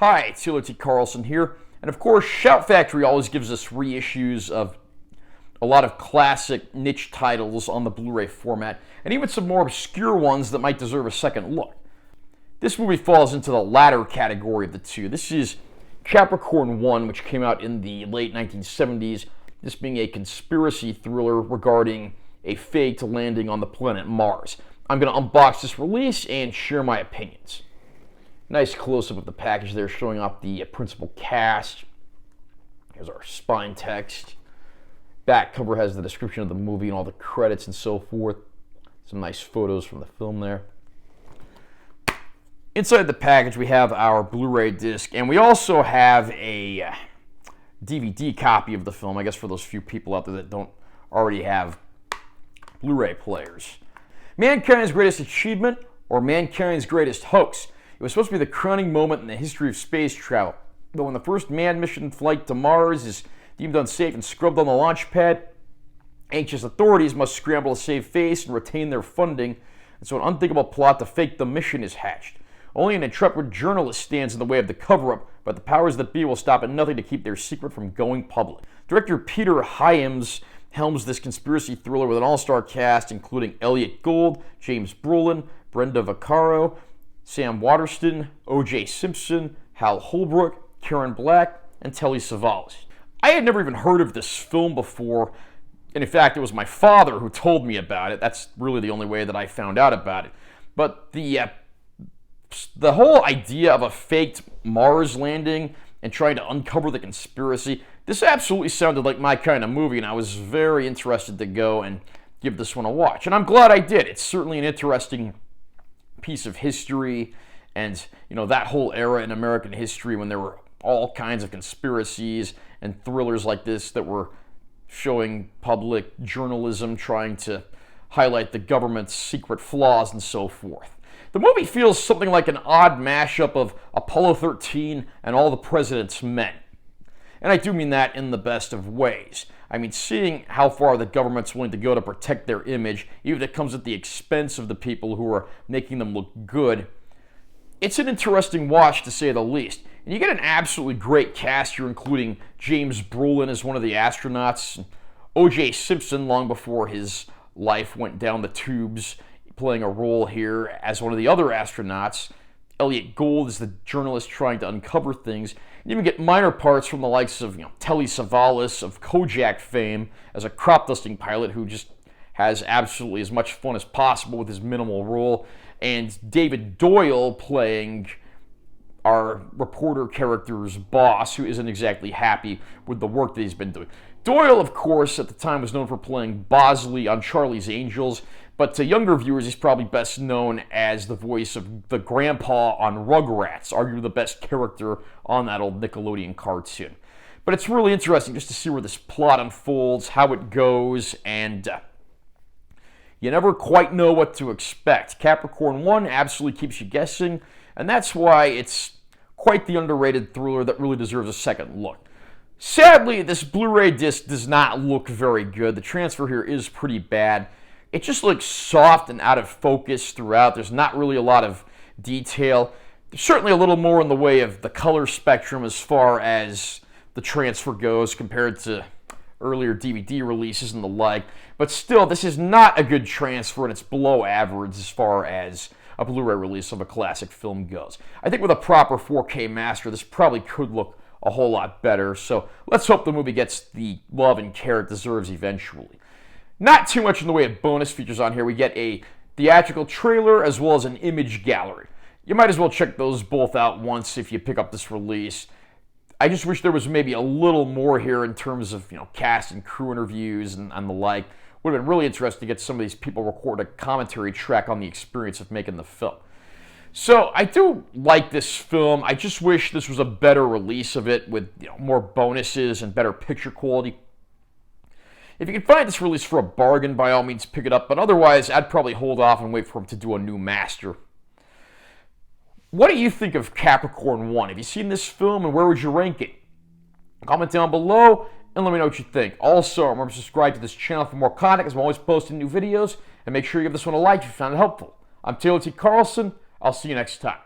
Hi, it's T. Carlson here, and of course, Shout Factory always gives us reissues of a lot of classic niche titles on the Blu-ray format, and even some more obscure ones that might deserve a second look. This movie falls into the latter category of the two. This is Capricorn One, which came out in the late 1970s, this being a conspiracy thriller regarding a faked landing on the planet Mars. I'm going to unbox this release and share my opinions. Nice close-up of the package there, showing off the principal cast. Here's our spine text. Back cover has the description of the movie and all the credits and so forth. Some nice photos from the film there. Inside the package, we have our Blu-ray disc, and we also have a DVD copy of the film, I guess for those few people out there that don't already have Blu-ray players. Mankind's greatest achievement or mankind's greatest hoax? It was supposed to be the crowning moment in the history of space travel. But when the first manned mission flight to Mars is deemed unsafe and scrubbed on the launch pad, anxious authorities must scramble to save face and retain their funding, and so an unthinkable plot to fake the mission is hatched. Only an intrepid journalist stands in the way of the cover-up, but the powers that be will stop at nothing to keep their secret from going public. Director Peter Hyams helms this conspiracy thriller with an all-star cast including Elliot Gould, James Brolin, Brenda Vaccaro, Sam Waterston, O.J. Simpson, Hal Holbrook, Karen Black, and Telly Savalas. I had never even heard of this film before, and in fact, it was my father who told me about it. That's really the only way that I found out about it. But the whole idea of a faked Mars landing and trying to uncover the conspiracy, this absolutely sounded like my kind of movie, and I was very interested to go and give this one a watch. And I'm glad I did. It's certainly an interesting piece of history, and that whole era in American history when there were all kinds of conspiracies and thrillers like this that were showing public journalism trying to highlight the government's secret flaws and so forth. The movie feels something like an odd mashup of Apollo 13 and All the President's Men. And I do mean that in the best of ways. I mean, seeing how far the government's willing to go to protect their image, even if it comes at the expense of the people who are making them look good, it's an interesting watch to say the least. And you get an absolutely great cast here, including James Brolin as one of the astronauts, O.J. Simpson, long before his life went down the tubes, playing a role here as one of the other astronauts. Elliot Gould is the journalist trying to uncover things. You even get minor parts from the likes of Telly Savalas of Kojak fame as a crop dusting pilot who just has absolutely as much fun as possible with his minimal role, and David Doyle playing our reporter character's boss, who isn't exactly happy with the work that he's been doing. Doyle, of course, at the time was known for playing Bosley on Charlie's Angels, but to younger viewers, he's probably best known as the voice of the grandpa on Rugrats, arguably the best character on that old Nickelodeon cartoon. But it's really interesting just to see where this plot unfolds, how it goes, and you never quite know what to expect. Capricorn One absolutely keeps you guessing, and that's why it's quite the underrated thriller that really deserves a second look. Sadly, this Blu-ray disc does not look very good. The transfer here is pretty bad. It just looks soft and out of focus throughout. There's not really a lot of detail. There's certainly a little more in the way of the color spectrum as far as the transfer goes compared to earlier DVD releases and the like. But still, this is not a good transfer, and it's below average as far as a Blu-ray release of a classic film goes. I think with a proper 4K master, this probably could look a whole lot better. So let's hope the movie gets the love and care it deserves eventually. Not too much in the way of bonus features on here. We get a theatrical trailer as well as an image gallery. You might as well check those both out once if you pick up this release. I just wish there was maybe a little more here in terms of cast and crew interviews and the like. Would have been really interesting to get some of these people record a commentary track on the experience of making the film. So I do like this film. I just wish this was a better release of it with more bonuses and better picture quality. If you can find this release for a bargain, by all means pick it up, but otherwise I'd probably hold off and wait for him to do a new master. What do you think of Capricorn One? Have you seen this film, and where would you rank it? Comment down below and let me know what you think. Also, remember to subscribe to this channel for more content, as I'm always posting new videos, and make sure you give this one a like if you found it helpful. I'm T. Carlson. I'll see you next time.